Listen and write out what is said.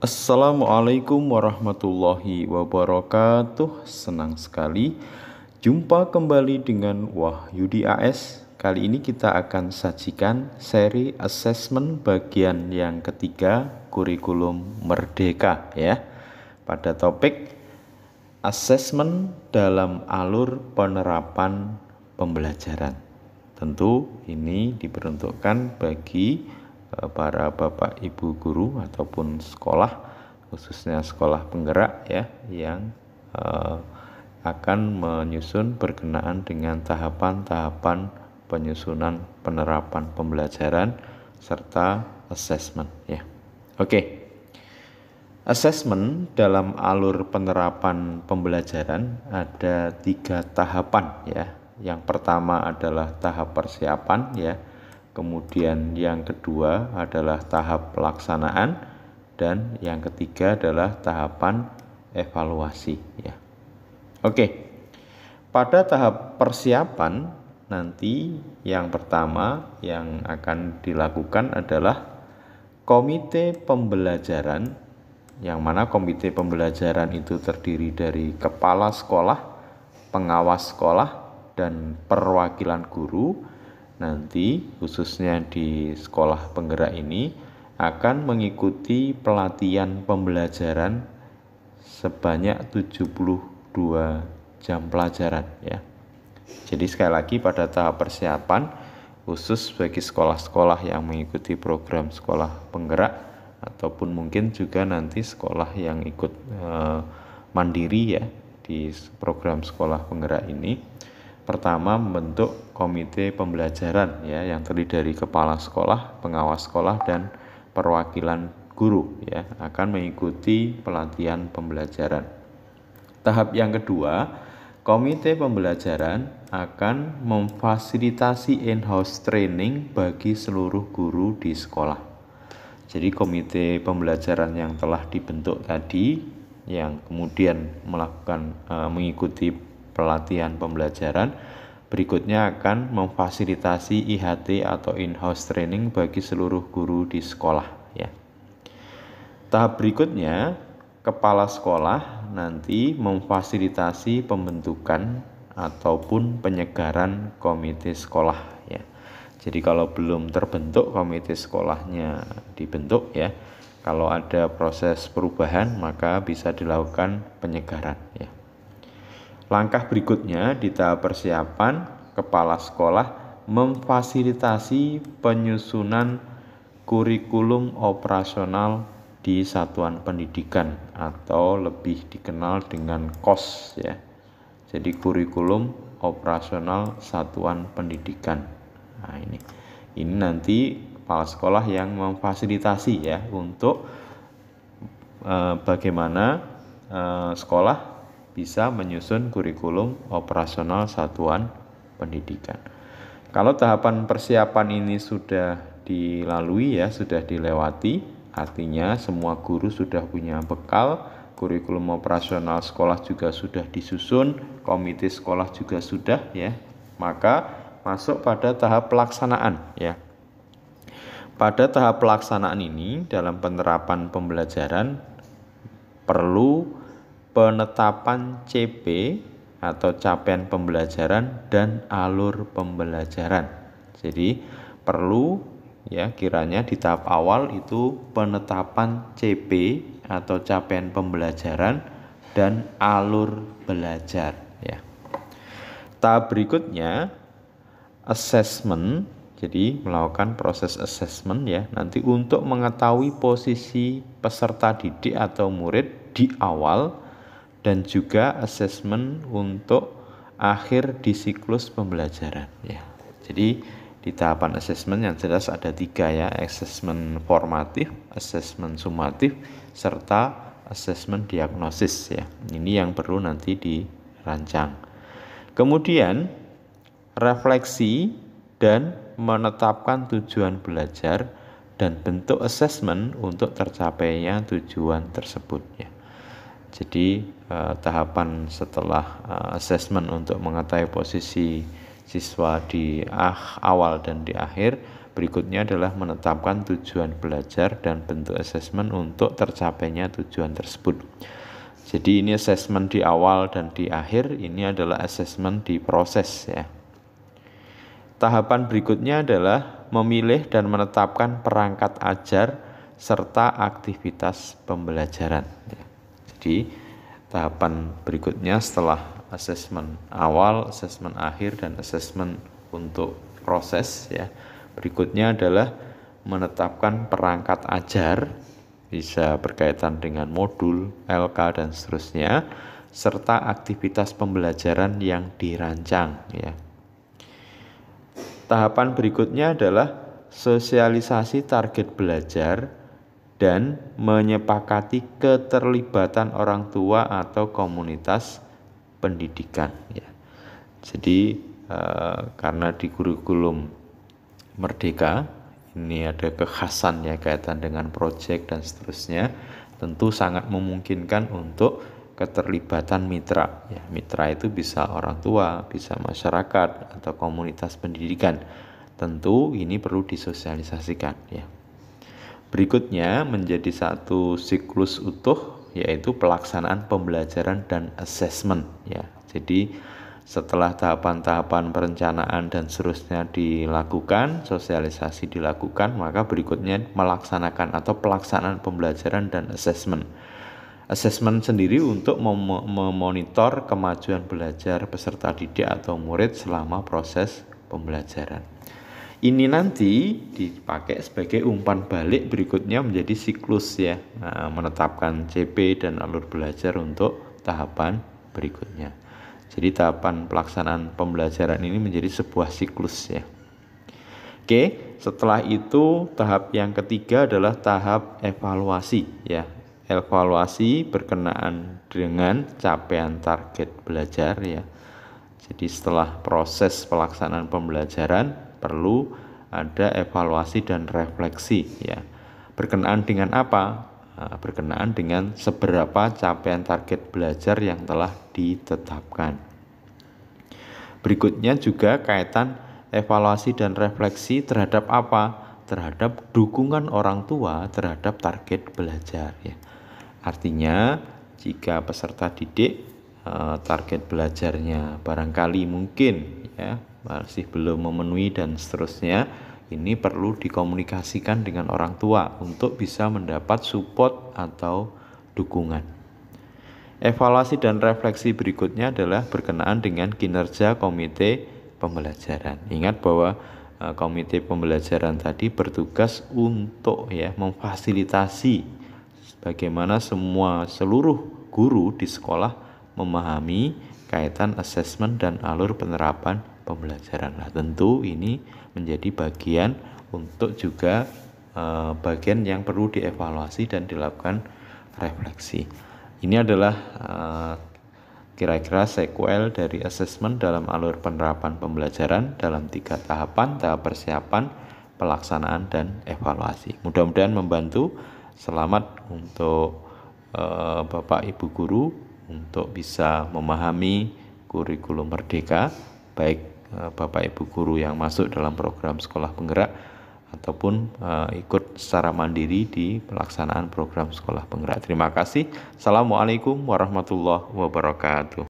Assalamualaikum warahmatullahi wabarakatuh. Senang sekali jumpa kembali dengan Wahyudi AS. Kali ini kita akan sajikan seri assessment bagian yang ketiga kurikulum merdeka ya. Pada topik assessment dalam alur penerapan pembelajaran. Tentu ini diperuntukkan bagi para bapak ibu guru ataupun sekolah, khususnya sekolah penggerak ya, yang akan menyusun berkenaan dengan tahapan-tahapan penyusunan penerapan pembelajaran serta assessment ya. Oke. Assessment dalam alur penerapan pembelajaran ada 3 tahapan ya. Yang pertama adalah tahap persiapan ya. Kemudian yang kedua adalah tahap pelaksanaan dan yang ketiga adalah tahapan evaluasi ya. Oke. Pada tahap persiapan nanti yang pertama yang akan dilakukan adalah komite pembelajaran, yang mana komite pembelajaran itu terdiri dari kepala sekolah, pengawas sekolah, dan perwakilan guru. Nanti khususnya di sekolah penggerak ini akan mengikuti pelatihan pembelajaran sebanyak 72 jam pelajaran ya. Jadi sekali lagi pada tahap persiapan khusus bagi sekolah-sekolah yang mengikuti program sekolah penggerak ataupun mungkin juga nanti sekolah yang ikut mandiri ya di program sekolah penggerak ini. Pertama, membentuk komite pembelajaran ya, yang terdiri dari kepala sekolah, pengawas sekolah, dan perwakilan guru ya, akan mengikuti pelatihan pembelajaran. Tahap yang kedua, komite pembelajaran akan memfasilitasi in-house training bagi seluruh guru di sekolah. Jadi komite pembelajaran yang telah dibentuk tadi, yang kemudian mengikuti pelatihan pembelajaran, berikutnya akan memfasilitasi IHT atau in-house training bagi seluruh guru di sekolah ya. Tahap berikutnya, kepala sekolah nanti memfasilitasi pembentukan ataupun penyegaran komite sekolah ya. Jadi kalau belum terbentuk komite sekolahnya dibentuk ya. Kalau ada proses perubahan maka bisa dilakukan penyegaran ya. Langkah berikutnya di tahap persiapan, kepala sekolah memfasilitasi penyusunan kurikulum operasional di satuan pendidikan atau lebih dikenal dengan KOS ya. Jadi kurikulum operasional satuan pendidikan. Nah, ini nanti kepala sekolah yang memfasilitasi ya untuk bagaimana sekolah bisa menyusun kurikulum operasional satuan pendidikan. Kalau tahapan persiapan ini sudah dilalui ya, sudah dilewati, artinya semua guru sudah punya bekal, kurikulum operasional sekolah juga sudah disusun, komite sekolah juga sudah ya, maka masuk pada tahap pelaksanaan ya. Pada tahap pelaksanaan ini dalam penerapan pembelajaran perlu penetapan CP atau capaian pembelajaran dan alur pembelajaran. Jadi perlu ya kiranya di tahap awal itu penetapan CP atau capaian pembelajaran dan alur belajar ya. Tahap berikutnya assessment. Jadi melakukan proses assessment ya nanti untuk mengetahui posisi peserta didik atau murid di awal, dan juga assessment untuk akhir di siklus pembelajaran ya. Jadi di tahapan assessment yang jelas ada 3 ya, assessment formatif, assessment sumatif, serta assessment diagnosis ya. Ini yang perlu nanti dirancang. Kemudian refleksi dan menetapkan tujuan belajar dan bentuk assessment untuk tercapainya tujuan tersebut ya. Jadi tahapan setelah assessment untuk mengetahui posisi siswa di awal dan di akhir, berikutnya adalah menetapkan tujuan belajar dan bentuk asesmen untuk tercapainya tujuan tersebut. Jadi ini asesmen di awal dan di akhir, ini adalah asesmen di proses ya. Tahapan berikutnya adalah memilih dan menetapkan perangkat ajar serta aktivitas pembelajaran ya. Jadi tahapan berikutnya setelah asesmen awal, asesmen akhir, dan asesmen untuk proses ya. Berikutnya adalah menetapkan perangkat ajar, bisa berkaitan dengan modul, LK, dan seterusnya, serta aktivitas pembelajaran yang dirancang ya. Tahapan berikutnya adalah sosialisasi target belajar dan menyepakati keterlibatan orang tua atau komunitas pendidikan ya. Jadi karena di kurikulum Merdeka ini ada kekhasan ya kaitan dengan proyek dan seterusnya, tentu sangat memungkinkan untuk keterlibatan mitra ya. Mitra itu bisa orang tua, bisa masyarakat atau komunitas pendidikan. Tentu ini perlu disosialisasikan ya. Berikutnya menjadi satu siklus utuh, yaitu pelaksanaan pembelajaran dan asesmen ya. Jadi setelah tahapan-tahapan perencanaan dan seterusnya dilakukan, sosialisasi dilakukan, maka berikutnya melaksanakan atau pelaksanaan pembelajaran dan asesmen. Asesmen sendiri untuk memonitor kemajuan belajar peserta didik atau murid selama proses pembelajaran. Ini nanti dipakai sebagai umpan balik berikutnya menjadi siklus ya, menetapkan CP dan alur belajar untuk tahapan berikutnya. Jadi tahapan pelaksanaan pembelajaran ini menjadi sebuah siklus ya. Oke, setelah itu tahap yang ketiga adalah tahap evaluasi ya. Evaluasi berkenaan dengan capaian target belajar ya. Jadi setelah proses pelaksanaan pembelajaran perlu ada evaluasi dan refleksi ya. Berkenaan dengan apa? Berkenaan dengan seberapa capaian target belajar yang telah ditetapkan. Berikutnya juga kaitan evaluasi dan refleksi terhadap apa? Terhadap dukungan orang tua terhadap target belajar ya. Artinya jika peserta didik target belajarnya barangkali mungkin ya masih belum memenuhi dan seterusnya, ini perlu dikomunikasikan dengan orang tua untuk bisa mendapat support atau dukungan. Evaluasi dan refleksi berikutnya adalah berkenaan dengan kinerja komite pembelajaran. Ingat bahwa komite pembelajaran tadi bertugas untuk ya memfasilitasi bagaimana seluruh guru di sekolah memahami kaitan asesmen dan alur penerapan pembelajaran. Nah, tentu ini menjadi bagian untuk juga bagian yang perlu dievaluasi dan dilakukan refleksi. Ini adalah kira-kira sequel dari asesmen dalam alur penerapan pembelajaran dalam 3 tahapan, tahap persiapan, pelaksanaan, dan evaluasi. Mudah-mudahan membantu. Selamat untuk Bapak Ibu Guru untuk bisa memahami kurikulum Merdeka, baik Bapak Ibu Guru yang masuk dalam program sekolah penggerak ataupun ikut secara mandiri di pelaksanaan program sekolah penggerak. Terima kasih. Assalamualaikum warahmatullahi wabarakatuh.